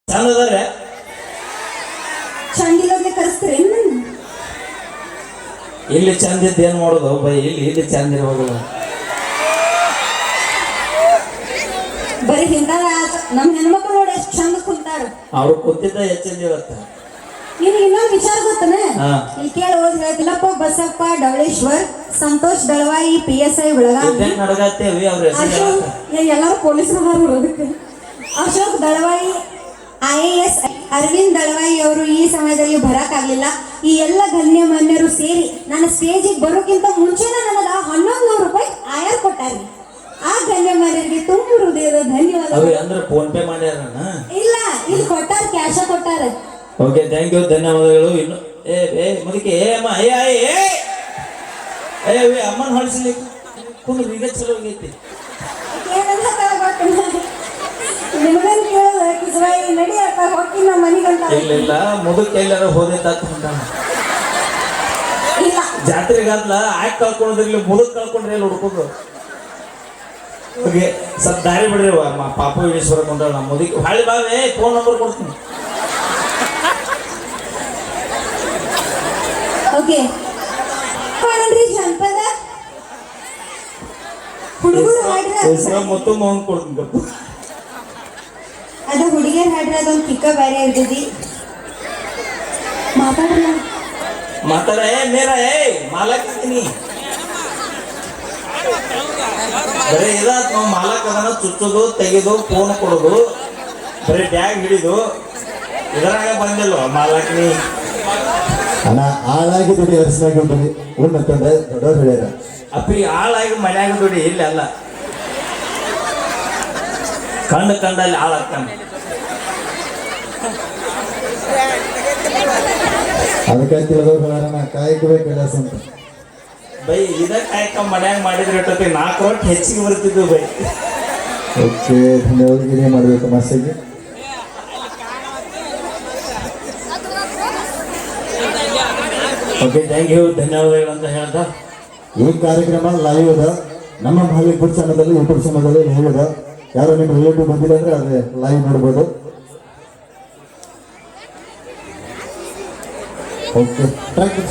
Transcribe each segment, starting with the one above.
ಚಂದ ಅದಾರೆ ಚಂದಿಲ್ಲೋದ್ರೆ ಕರೆಸ್ತಾರೆ ಇಲ್ಲಿ ಚಂದ ಇದ್ದು ಏನ್ ಮಾಡೋದು ಬೈ ಇಲ್ಲಿ ಚಂದ ಇರುವಾಗಲ್ಲ ಬರೀ ಹಿಂದ ನಮ್ ಹೆಣ್ಮಕ್ಳು ನೋಡಿ ಎಷ್ಟು ಚಂದ ಕುಂತಾರ ಅವ್ರು ಕುಂತಿದ್ದ ಹೆಚ್ಚಂದ ಇವತ್ತ ನಿನಗೆ ಇನ್ನೊಂದು ವಿಚಾರ ಗೊತ್ತನ ಇಲ್ಲಿ ಕೇಳಿ ಓದ್ ಹೇಳ್ತಿಲ್ಲಪ್ಪ ಬಸಪ್ಪ ಡವಳೇಶ್ವರ್ ಸಂತೋಷ್ ದಳವಾಯಿ PSI ಬೆಳಗಾವಿ ನಡಗತ್ತೇವಿ ಅವ್ರ ಎಲ್ಲರೂ ಪೊಲೀಸರು ಅದಕ್ಕೆ ಅಶೋಕ್ ದಳವಾಯಿ IAS ಅರವಿಂದ್ ದಳವಾಯಿ ಅವರು ಈ ಸಮಯದಲ್ಲಿ ಬರಕ್ಕಾಗ್ಲಿಲ್ಲ ಈ ಎಲ್ಲ ಗಣ್ಯಮಾನ್ಯರು ಸೇರಿ ನನ್ನ ಸ್ಟೇಜಿಗೆ ಬರೋಕ್ಕಿಂತ ಮುಂಚೆನೇ ನನಗ 1100 ರೂಪಾಯಿ ಆಯರ್ ಕೊಟ್ಟಾರಿ ಆ ಗಣ್ಯಮಾನ್ಯರಿಗೆ ತುಂಬ ಹೃದಯದ ಧನ್ಯವಾದ ಅಂದ್ರೆ ಫೋನ್ ಪೇ ಮಾಡ್ಯಾರ ಇಲ್ಲ ಇಲ್ಲಿ ಕೊಟ್ಟಾರ ಕ್ಯಾಶ ಕೊಟ್ಟಾರ ಓಕೆ ಥ್ಯಾಂಕ್ ಯು ಧನ್ಯವಾದಗಳು ಇನ್ನು ಮುದಕ್ಕೆ ಅಮ್ಮನ ಹೊಳಿಸ್ಲಿಕ್ಕೆ ಕುಂದ್ರು ಈಗ ಚಲೋ ಹೋಗೈತಿ ನಿಮಗನ್ ಕೇಳೋದು ಕಿಸವಾಯಿ ನಡಿಯಪ್ಪ ಹೋಗಿ ನಮ್ಮ ಮನೆಗಂತ ಇಲ್ಲ ಮುದಕ್ಕೆ ಎಲ್ಲಾರ ಹೋದೈತ ಇಲ್ಲ ಜಾತ್ರೆಗಾದ್ಲ ಆಯ್ಕೆ ಕಳ್ಕೊಂಡ್ರಿಲ್ಲ ಮುದಕ್ ಕಳ್ಕೊಂಡ್ರೆ ಎಲ್ಲಿ ಹುಡ್ಕೋದು ಓಕೆ ಸ್ವಲ್ಪ ದಾರಿ ಬಿಡ್ರಿ ಪಾಪು ಈಶ್ವರ ಕೊಂಡ್ರ ನಮ್ಮ ಮುದಕ್ಕೆ ಹಾಳಿ ಬಾವೆ ಫೋನ್ ನಂಬರ್ ಕೊಡ್ತೀನಿ ಓಕೆ ಕೊಡ್ರಿ ಜನಪದ ಹುಡುಗರು ಹಾಡ್ರ ಮತ್ತು ಮೌನ್ ಕೊಡ್ತೀನಿ ಅದ ಹುಡುಗಿಯರ್ ಹಾಡ್ರ ಅದೊಂದು ಕಿಕ್ಕ ಬೇರೆ ಇರ್ತೈತಿ ಮಾತಾಡಲ್ಲ ಮಾತಾಡ ಮೇರ ಮಾಲಕ್ತೀನಿ ಬರೀ ಇದಾತ್ ನಾವು ಮಾಲಕ್ ಅದನ್ನ ಚುಚ್ಚೋದು ತೆಗೆದು ಫೋನ್ ಕೊಡೋದು ಬರೀ ಟ್ಯಾಗ್ ಹಿಡಿದು ಇದರಾಗ ಬಂದಿಲ್ವ ಮಾಲಕ್ನಿ ಅಣ್ಣ ಆಳಾಗಿ ದುಡಿ ಅರಸನಾಗಿ ದುಡಿ ಉಣ್ಣಂತಂದ್ರೆ ದೊಡ್ಡವ್ರು ಹೇಳ್ಯಾರ ಅಪ್ಪಿ ಆಳಾಗಿ ಮನ್ಯಾಗ ದುಡಿ ಇಲ್ಲ ಅಲ್ಲ ಕಂಡಲ್ಲಿ ಆಳಾಗ್ತಾನೆ ಅದಕ್ಕೆ ತಿಳಿದವ್ರು ಹೇಳ್ಯಾರ ಕಾಯಕವೇ ಕೆಲಸ ಅಂತ ಬೈ ಇದ ಕಾಯಕ ಮನ್ಯಾಗ ಮಾಡಿದ್ರೆ ಇಟ್ಟತಿ 4 ರೊಟ್ಟಿ ಹೆಚ್ಚಿಗೆ ಬರ್ತಿದ್ವು ಬೈ ಓಕೆ ಧನ್ಯವಾದ ಮಾಡಬೇಕು ಮಸ್ಸಿಗೆ ಓಕೆ ಥ್ಯಾಂಕ್ ಯು ಧನ್ಯವಾದಗಳು ಅಂತ ಹೇಳ್ದ ಈ ಕಾರ್ಯಕ್ರಮ ಲೈವ್ ಅದ ನಮ್ಮ ಬಾಲಿವುಡ್ ಚಾನಲಲ್ಲಿ ಯೂಟ್ಯೂಬ್ ಚಾನಲಲ್ಲಿ ಲೈವ್ ಅದ ಯಾರು ನಿಮ್ಮ ರಿಲೇಟಿವ್ ಬಂದಿಲ್ಲ ಅಂದ್ರೆ ಅದೇ ಲೈವ್ ನೋಡ್ಬೋದು ಓಕೆ ಥ್ಯಾಂಕ್ ಯು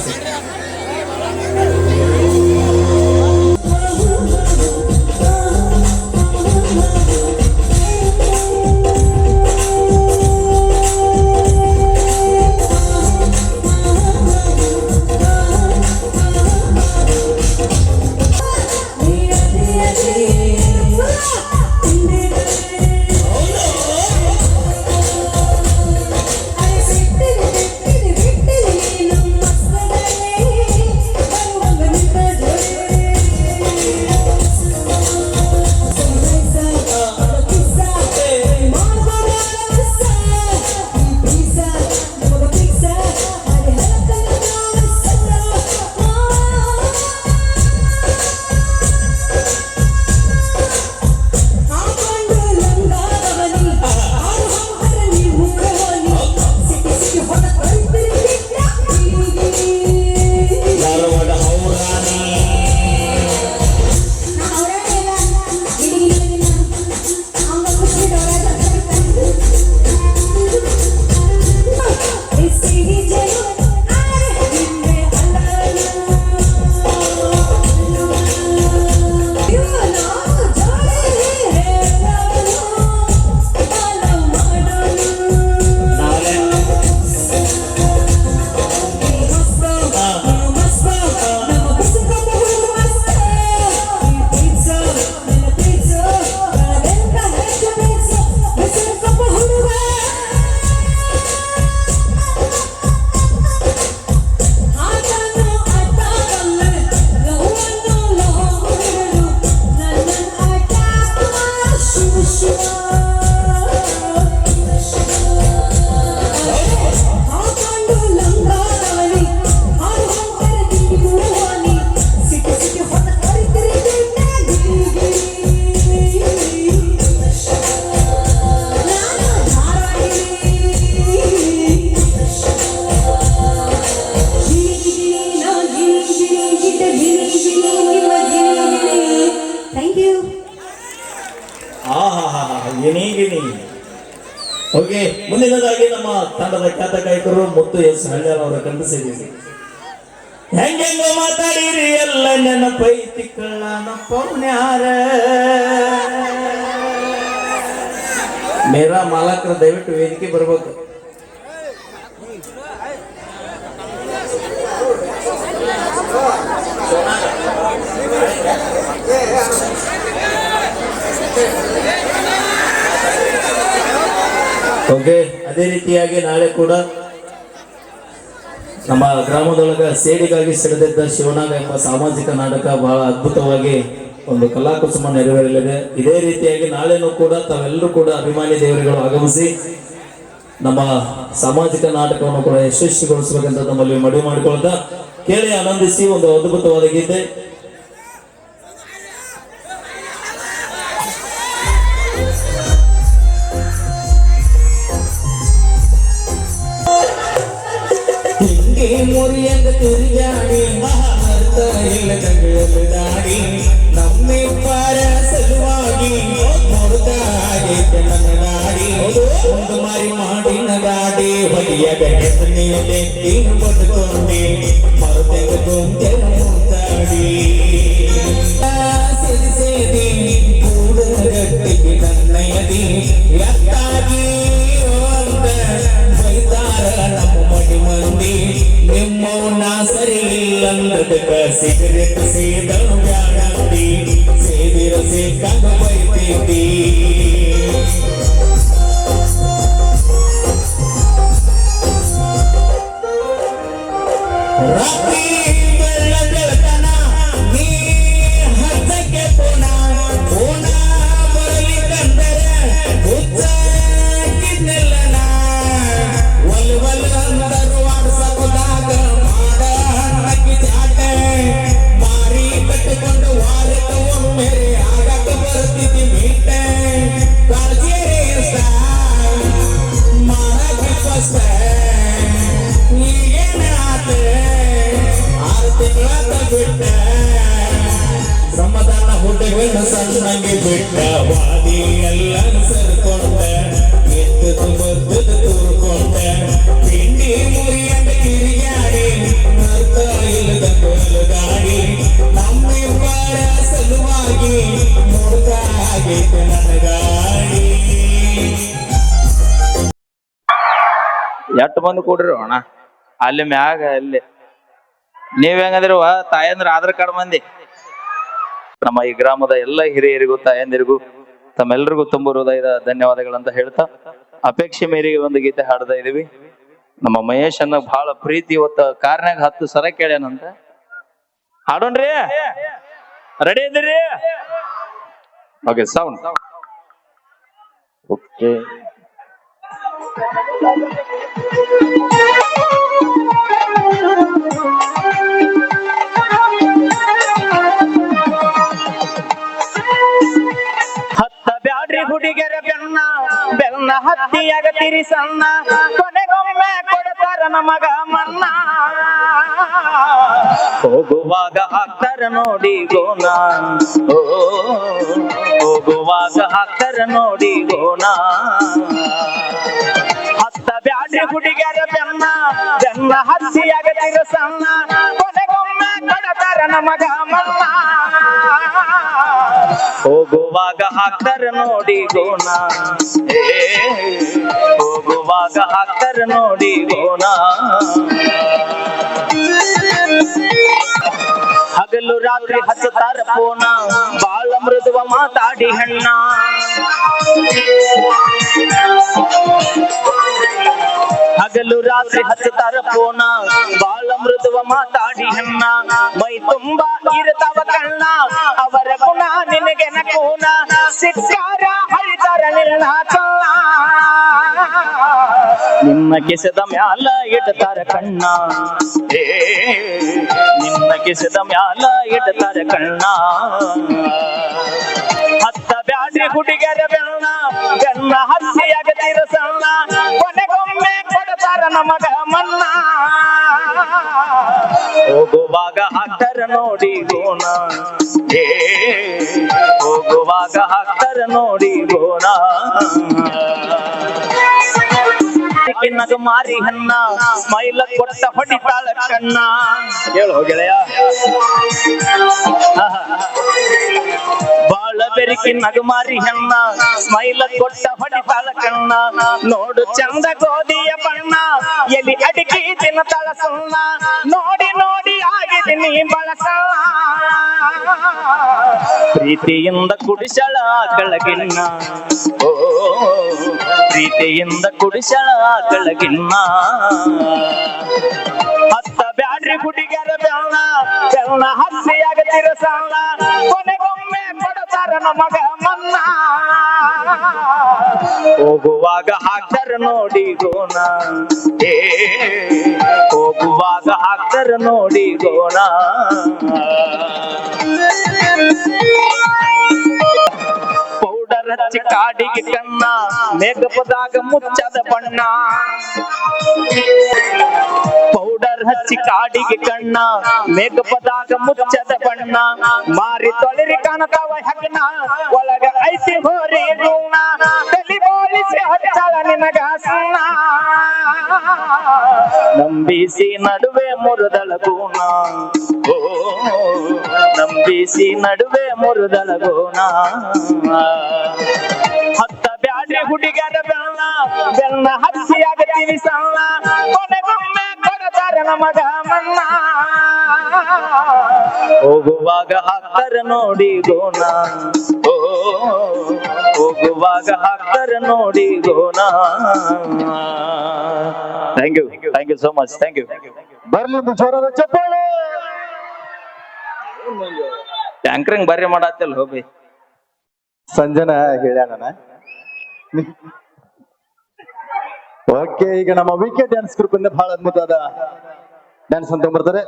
ಮುಂದಿನದಾಗಿ ನಮ್ಮ ತಂಡದ ಖ್ಯಾತ ಗಾಯಕರು ಮುತ್ತು ಎಸ್ ಹಳ್ಯಾಳ್ ಅವರ ಕಂಡಿಸಿದ್ದೀವಿ. ಹೆಂಗೆಂಗ ಮಾತಾಡಿರಿ ಎಲ್ಲ ನೆನಪೈತಿ ಕಳ್ಳನ ಪೌನ್ಯಾರ. ಮೇರಾ ಮಾಲಕರು ದಯವಿಟ್ಟು ವೇದಿಕೆ ಬರ್ಬೇಕು. ಓಕೆ, ಅದೇ ರೀತಿಯಾಗಿ ನಾಳೆ ಕೂಡ ನಮ್ಮ ಗ್ರಾಮದೊಳಗ ಸೇಡಿಗಾಗಿ ಸಿಡಿದಿದ್ದ ಶಿವನಾಗ ಎಂಬ ಸಾಮಾಜಿಕ ನಾಟಕ ಬಹಳ ಅದ್ಭುತವಾಗಿ ಒಂದು ಕಲಾಕುಸುಮ ನೆರವೇರಲಿದೆ. ಇದೇ ರೀತಿಯಾಗಿ ನಾಳೆನೂ ಕೂಡ ತಾವೆಲ್ಲರೂ ಕೂಡ ಅಭಿಮಾನಿ ದೇವರುಗಳು ಆಗಮಿಸಿ ನಮ್ಮ ಸಾಮಾಜಿಕ ನಾಟಕವನ್ನು ಕೂಡ ಯಶಸ್ವಿಗೊಳಿಸಬೇಕಂತ ನಮ್ಮಲ್ಲಿ ಮನವಿ ಮಾಡಿಕೊಳ್ತಾ ಕೇಳಿ ಆನಂದಿಸಿ ಒಂದು ಅದ್ಭುತವಾದ ಗೀತೆ. ಮುರಿಯಂಗ ತಿರುಗಾಡಿ ಮಹಾಭಾರತ ಇಲ್ಲ ಕಂಗಳು ದಾಡಿ ನಮ್ಮೆ ಪಾರ ಸಲುವಾಗಿ ನೋಡ್ತಾ ಆಗೈತೆ ನನ್ನ ದಾಡಿ ಒಂದು ಮಾರಿ ಮಾಡಿನ ಗಾಡಿ ಹೊಲಿಯಾಗ ಹೆಸರಿನಲ್ಲಿ ನೀನು ಬದುಕೊಂಡೆ ಮರುತೆಂಗ ಕೊಂದೆ ಮುಂದಾಡಿ ಸೇದಿ ಸೇದಿ ಕೂಡ ಗಟ್ಟಿಗೆ ನನ್ನಯದಿ ಯಾಕಾಗಿ ನಮ್ಮ ಮಡಿ ಮಂದಿ ನಿಮ್ಮವನ್ನ ಸರಿ ಇಲ್ಲಂದಕ ಸಿಗರೇಟ್ ಸೇದಳು ಬ್ಯಾಡಂದಿ ಸೇದಿರ ಸೇಕಾಗ ಬೈತೈತಿ ರಾತ್ರಿ ಬೆಳ್ಳ ಬೆಳತನ ನೀ ಹತ್ತಕ್ಕೆ ಪೋನ ಪೋನ ಬರಲಿ ಕಂದರೆ ಹುಚ್ಚ ಕಿನ್ನೆಲ್ಲನ ವಲ್ ಅಂದರು ಆಡ್ಸಬಹುದಾಗ ಮಾಡ ಹಣ್ಣಕ್ಕಿ ಜಾಟ ಮಾರಿ ಕಟ್ಟಿಕೊಂಡು ವಾರಕ್ಕೆ ಒಮ್ಮೆ ಆಗಕ್ಕೆ ಬರ್ತಿದ್ದಿ ಮೀಟ ಕಾಳಜಿಯರೇ ಮಾರಕ್ಕೆ ಫಸ್ಟ್ ಈಗೇನ ಆತ 6 ತಿಂಗಳ ಬಿಟ್ಟ ಸಮಾಧಾನ ಹುಟ್ಟೆಗಳನ್ನು ಸಣ್ಣಂಗೆ ಬಿಟ್ಟ ವಾದಿ ಎಲ್ಲ ಸರ್ಕೊಂಡ ಎದ್ದು ಬದ್ದು ತೂರ್ಕೊಂಡ ಪಿಂಡಿ ಮುರಿಯಂಗ ತಿರುಗಾಡಿ ನರ್ತ ಇಲ್ಲದ ಗಾಡಿ ನಮ್ಮಿಬ್ಬರ ಸಲುವಾಗಿ ನೋಡ್ತಾ ಆಗೈತೆ ನನ್ನ ಗಾಡಿ. ಎಷ್ಟು ಮಂದಿ ಕೂಡ್ರಿ ಅಣ್ಣ ಅಲ್ಲಿ ಮ್ಯಾಗ ಅಲ್ಲಿ ನೀವ್ ಹೆಂಗಂದ್ರಿ ತಾಯಂದ್ರ ಆಧಾರ್ ಕಾರ್ಡ್ ಮಂದಿ. ನಮ್ಮ ಈ ಗ್ರಾಮದ ಎಲ್ಲ ಹಿರಿಯರಿಗೂ ತಾಯಂದಿರಿಗೂ ತಮ್ಮೆಲ್ಲರಿಗೂ ತುಂಬ ಹೃದಯದ ಧನ್ಯವಾದಗಳಂತ ಹೇಳ್ತಾ ಅಪೇಕ್ಷೆ ಮೇರೆಗೆ ಒಂದು ಗೀತೆ ಹಾಡ್ತಾ ಇದೀವಿ. ನಮ್ಮ ಮಹೇಶ್ ಅನ್ನ ಬಹಳ ಪ್ರೀತಿ ಇವತ್ತ ಕಾರ್ನಾಗ 10 ಸರ ಕೇಳ್ಯಾನಂತ. ಹಾಡೋಣ್ರಿ, ರೆಡಿ ಇದ್ದೀರಿ? Okay, sound okay. ಬ್ಯಾಡ್ರಿ ಹುಡುಗರ ಬೆನ್ನ ಬೆನ್ನ ಹತ್ತಿಯಾಗ ತಿರಿಸನ್ನ ಕೊನೆಗೊಮ್ಮೆ ಕೊಡ್ತಾರ ನಮಗ ಮನ್ನ ಹೋಗುವಾಗ ಹಾಕ್ತಾರ ನೋಡಿ ಗೋನ ಹೋಗುವಾಗ ಹಾಕ್ತಾರ ನೋಡಿ ಗೋನ ಹತ್ತ ಬ್ಯಾಡ್ರಿ ಹುಡುಗರ ಬೆನ್ನ ಬೆನ್ನ ಹತ್ತಿಯಾಗ ತಿರಿಸನ್ನ ಕೊನೆಗೊಮ್ಮೆ ಕೊಡ್ತಾರ ನಮಗ ಮನ್ನ ಹೋಗುವಾಗ ಹಾಕ್ತಾರ ನೋಡಿ ಗೋನ ಹೋಗುವಾಗ ಹಾಕ್ತಾರ ನೋಡಿ ಗೋನ ಹಗಲು ರಾತ್ರಿ ಹಚ್ಚತಾರ ಪೋನ ಬಾಳ ಮೃದುವ ಮಾತಾಡಿ ಹಣ್ಣ ಹಗಲು ರಾತ್ರಿ ಹಚ್ಚತಾರ ಪೋನ ಬಾಳ ಮೃದುವ ಮಾತಾಡಿ ಹಣ್ಣ ಮೈ ತುಂಬಾ ಇರ್ತಾವ ಕಣ್ಣ ಅವರ ಗುಣ ನಿನಗೆ ನಕೂನ ಸಿಕ್ಕಾರ ಹರಿತಾರ ನಿನ್ನ ಚಲ್ಲ ನಿನ್ನ ಕೆಸದ ಮ್ಯಾಲ ಇಡ್ತಾರ ಕಣ್ಣ ನಿನ್ನ ಕೆಸದ ಮ್ಯಾಲ ಇಡ್ತಾರ ಕಣ್ಣ ಹತ್ತ ಬ್ಯಾಡ್ರಿ ಹುಡುಗರ ಬೆನ್ನ ಬೆನ್ನ ಹತ್ತಿಯಾಗ ತಿರಸಣ್ಣ ಕೊನೆಗೊಮ್ಮೆ ಕೊಡ್ತಾರ ನಮಗ ಮನ್ನ ಹೋಗುವಾಗ ಹಾಕ್ತಾರ ನೋಡಿ ಗೋಣ ಹೋಗುವಾಗ ಹಾಕ್ತಾರ ನೋಡಿ ಗೋಣ ಬೆರಕಿನಗ ಮಾರಿ ಹನ್ನ ಸ್ಮೈಲ ಕೊಟ್ಟ ಹೊಡಿತಾಳ ಕಣ್ಣ. ಹೇಳು ಗೆಳೆಯ. ಬಾಳ ಬೆರಕಿನಗ ಮಾರಿ ಹನ್ನ ಸ್ಮೈಲ ಕೊಟ್ಟ ಹೊಡಿತಾಳ ಕಣ್ಣ. ನೋಡು ಚಂದ ಗೋಧಿಯ ಬಣ್ಣ ಎಲ್ಲಿ ಅಡಿಕೆ ತಿನ್ನತಾಳ ಸುಣ್ಣ. ನೋಡಿ ನೋಡಿ ಆಗಿದ್ದೀನಿ ಬಳಸ. ಪ್ರೀತಿಯಿಂದ ಕುಡಿಸಳ ಕೆಳಗಿನ್ನ. ಓ ಪ್ರೀತಿಯಿಂದ ಕುಡಿಸಳ ಕೆಳಗಿನ್ನ. ಹತ್ತ ಬ್ಯಾಡ್ರಿ ಹುಡುಗರ ಬೆಳ್ಳ ಬೆಳ್ಳ ಹಸಿಯಾಗತಿರ ಸಣ್ಣ. ಕೊನೆಗೊಮ್ಮೆ ಕೊಡತಾರ ನಮಗ ಮನ್ನ. ಹೋಗುವಾಗ ಹಾಕ್ತಾರ ನೋಡಿ ಗೋಣ. ಏ ಹೋಗುವಾಗ ಹಾಕ್ತಾರ ನೋಡಿ ಗೋಣ. ಪೌಡರ್ ಹಚ್ಚಿ ಕಾಡಿಗೆ ಕಣ್ಣ ಮೇಕಪದಾಗ ಮುಚ್ಚದ ಬಣ್ಣ. ಪೌಡರ್ ಹಚ್ಚಿ ಕಾಡಿಗೆ ಕಣ್ಣ ಮೇಕಪದಾಗ ಮುಚ್ಚದ ಬಣ್ಣ. ಮಾರಿ ತೊಳಿರಿ ಕಾಣತಾವ ಹಗ್ನ ಒಳಗ ಐತಿ ಹೋರಿ ಗುಣ. ತಲಿ ಬೋಳಿಸಿ ಹಚ್ಚಾಳ ನಿನಗ ಸಣ್ಣ. ನಂಬಿಸಿ ನಡುವೆ ಮುರಿದಳ ಗುಣ. ಓ ನಂಬಿಸಿ ನಡುವೆ ಮುರಿದಳ ಗುಣ. ಹತ್ತ ಬ್ಯಾಡ್ರಿ ಹುಡುಗರ ಬೆಳ್ಳ ಬೆಳ್ಳ ಹಸಿಯಾಗತೀವಿ ಸಣ್ಣ. ಕೊನೆಗೊಮ್ಮೆ ಕೊಡತಾರ ನಮಗ ಮನ್ನ. ಹೋಗುವಾಗ ಹಾಕ್ತಾರ ನೋಡಿ ಗೋಣ. ಓ ಹೋಗುವಾಗ ಹಾಕ್ತಾರ ನೋಡಿ ಗೋಣ. Thank you so much. Thank you. ಬರ್ಲಿ ಜೋರಾದ ಚಪ್ಪಾಳೆ. ಟ್ಯಾಂಕ್ರಿಂಗ್ ಬರ್ರಿ ಮಾಡತ್ತಿಲ್ಲ ಹೋಗಿ. ಸಂಜನ ಹೇಳ್ಯಾನ. ಓಕೆ, ಈಗ ನಮ್ಮ ವಿಕೆ ಡ್ಯಾನ್ಸ್ ಗ್ರೂಪ್ ಇಂದ ಬಹಳ ಅದ್ಭುತವಾದ ಡ್ಯಾನ್ಸ್ ಅಂತ ಬರ್ತಾರೆ.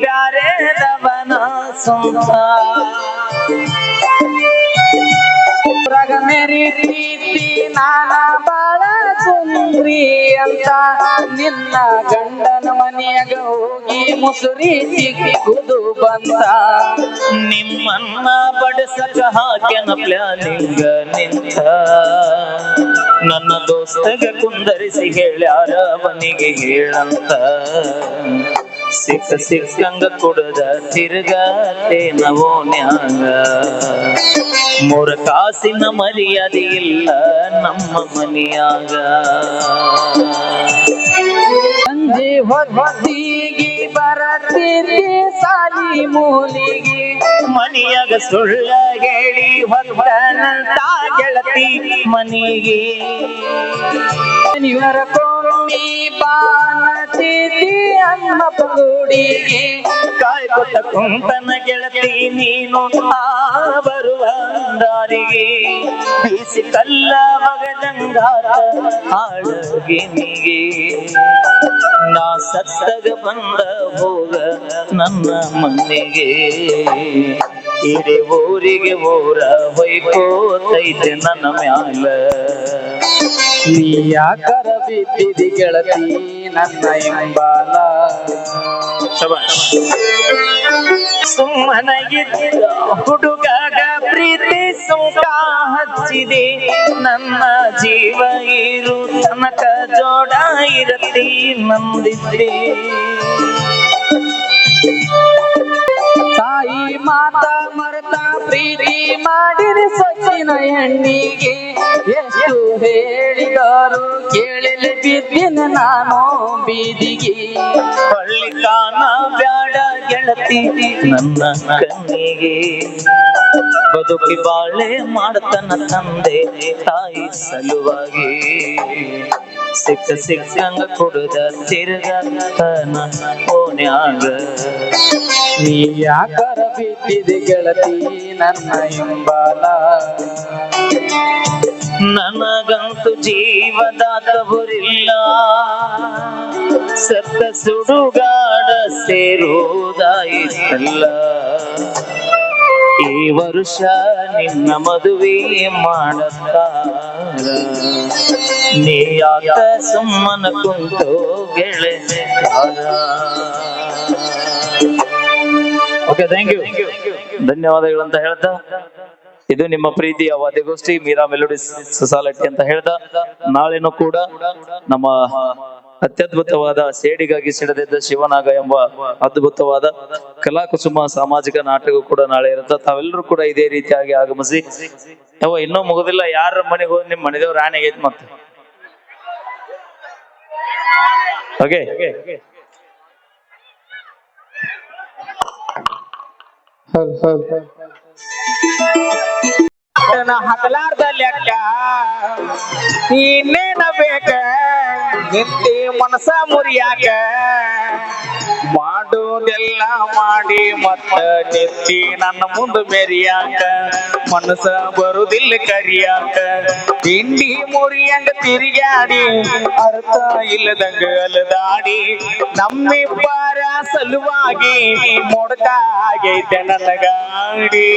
ಬ್ಯಾರೆದವನ ಸುಂದ ಮೇರಿ ಪ್ರೀತಿ ನಾನ ಬಾಳ ಸುಂದ್ರಿ ಅಂತ ನಿನ್ನ ಗಂಡನ ಮನೆಯಾಗ ಹೋಗಿ ಮುಸುರಿ ಸಿಗುದು ಬಂತ. ನಿಮ್ಮನ್ನ ಬಡಸಕ ಹಾಕ್ಯನ ಪ್ಲಾನಿಂಗ ನಿಂತ. ನನ್ನ ದೋಸ್ತಗ ಕುಂದರಿಸಿ ಹೇಳ್ಯಾರ ಅವನಿಗೆ ಹೇಳಂತ. ಸಿಕ್ಕಂಗ ಕುಡದ ತಿರುಗತೇನವೋ ನ್ಯಾಗ. ಮೂರ ಕಾಸಿನ ಮರ್ಯಾದೆ ಇಲ್ಲ ನಮ್ಮ ಮನೆಯಾಗ. ಸಂಜೆ ಹೊತ್ತಿಗೆ ಬರತಿದ್ದೆ ಸಾಲಿ ಮೂಲಿಗೆ. ಮನೆಯಾಗ ಸುಳ್ಳ ಹೇಳಿ ಹೊತ್ತನಂತ ಗೆಳತಿ ಮನೆಗೆ. ನೀವರ ಕೊಮ್ಮಿ ಬಾನತಿದ್ದಿ ಅನ್ನ ಪಗುಡಿಗೆ. ಕಾಯ್ಕೊತ ಕುಂತನ ಗೆಳತಿ ನೀನು ಆ ಬರುವ ದಾರಿಗೆ. ಬೀಸಿ ಕಲ್ಲ ಮಗದಂಗಾರ ಹಾಳಗಿನಿಗೆ. ನಾ ಸತ್ತಗ ಬಂದ ಹೋಗ ನನ್ನ ಮನೆಗೆ. ಇಡೀ ಊರಿಗೆ ಊರ ಹೊಯ್ಕೋತೈತೆ ನನ್ನ ಮ್ಯಾಲ. ನೀ ಯಾಕರ ಬಿದ್ದಿದಿ ಗೆಳತಿ ನನ್ನ ಎಂಬಾಲ. ಸುಮ್ಮನಗಿದ್ದ ಹುಡುಗಾಗ ಪ್ರೀತಿ ಸುಂಕ ಹಚ್ಚಿದೆ. ನನ್ನ ಜೀವ ಇರು ತನಕ ಜೋಡ ಇರತಿ ನಂದಿದ್ದೆ. ತಾಯಿ ಮಾತ ಮರ್ತ ಪ್ರೀತಿ ಮಾಡಿರಿ ಸೊಚ್ಚಿನ ಹೆಣ್ಣಿಗೆ. ಎಷ್ಟು ಹೇಳಿದರು ಕೇಳಲಿ ಬಿದ್ದಿನ ನಾನು ಬೀದಿಗೆ. ಹಳ್ಳಿ ಕಾನ ಬ್ಯಾಡ ಗೆಳತಿ ನನ್ನ ಕಣ್ಣಿಗೆ. ಬದುಕಿ ಬಾಳೆ ಮಾಡ್ತನ ತಂದೆ ತಾಯಿ ಸಲುವಾಗಿ. ಸಿಕ್ಕಂಗ ಕುಡ್ದ ತಿರ್ಗತನ ಓನ್ಯಾಗ. ನೀ ಯಾಕರ ಬಿದ್ದಿದೆ ಗೆಳತಿ ನನ್ನ ಎಂಬಾಲ. ನನಗಂತೂ ಜೀವದಾತವರಿಲ್ಲ. ಸತ್ತ ಸುಡುಗಾಡ ಸೇರುವುದಾಯಿತಲ್ಲ. ಈ ವರುಷ ನಿನ್ನ ಮದುವೆ ಮಾಡುತ್ತಾರ. ನೀ ಯಾಕ ಸುಮ್ಮನ ಕುಂತು ಗೆಳೆಯ. Okay, thank you. ಧನ್ಯವಾದಗಳಂತ ಹೇಳ್ತಾ ಇದು ನಿಮ್ಮ ಪ್ರೀತಿಯ ವಾದ್ಯಗೋಷ್ಠಿ ಮೀರಾ ಮೆಲೋಡಿ ಸೊಸಾಲಿಟಿ ಅಂತ ಹೇಳ್ದ ನಾಳೆನೂ ಕೂಡ ನಮ್ಮ ಅತ್ಯದ್ಭುತವಾದ ಸೇಡಿಗಾಗಿ ಸಿಡದಿದ್ದ ಶಿವನಾಗ ಎಂಬ ಅದ್ಭುತವಾದ ಕಲಾಕುಸುಮ ಸಾಮಾಜಿಕ ನಾಟಕ ಕೂಡ ನಾಳೆ ಇರುತ್ತೆ. ತಾವೆಲ್ಲರೂ ಕೂಡ ಇದೇ ರೀತಿಯಾಗಿ ಆಗಮಿಸಿ. ಇನ್ನೂ ಮುಗುದಿಲ್ಲ, ಯಾರ ಮನೆಗೆ ಹೋಗಿ ನಿಮ್ ಮನೆದೇವ್ರ ಆನೆಗೈತ್ ಮತ್ತೆ. ಓಕೆ, ಹಗಲಾರ್ದ ಲೆಕ್ಕ ಇನ್ನೇನ ಬೇಕ ನಿಂತಿ ಮನಸ ಮುರಿಯಾಕ ಮಾಡುವುದೆಲ್ಲ ಮಾಡಿ ಮತ್ತ ನೆತ್ತಿ ನನ್ನ ಮುಂದೆ ಮೆರಿಯಾಕ ಮನಸ ಬರುದಿಲ್ಲ ಕರಿಯಾಕ ತಿಂಡಿ ಮುರಿಯಂಗ ತಿರುಗಾಡಿ ಅರ್ಥ ಇಲ್ಲದಂಗ ಅಲದಾಡಿ ನಮ್ಮಿಬ್ಬರ ಸಲುವಾಗಿ ಮೊಡಕ ಆಗೈತೆ ನನ್ನ ಗಾಡಿ.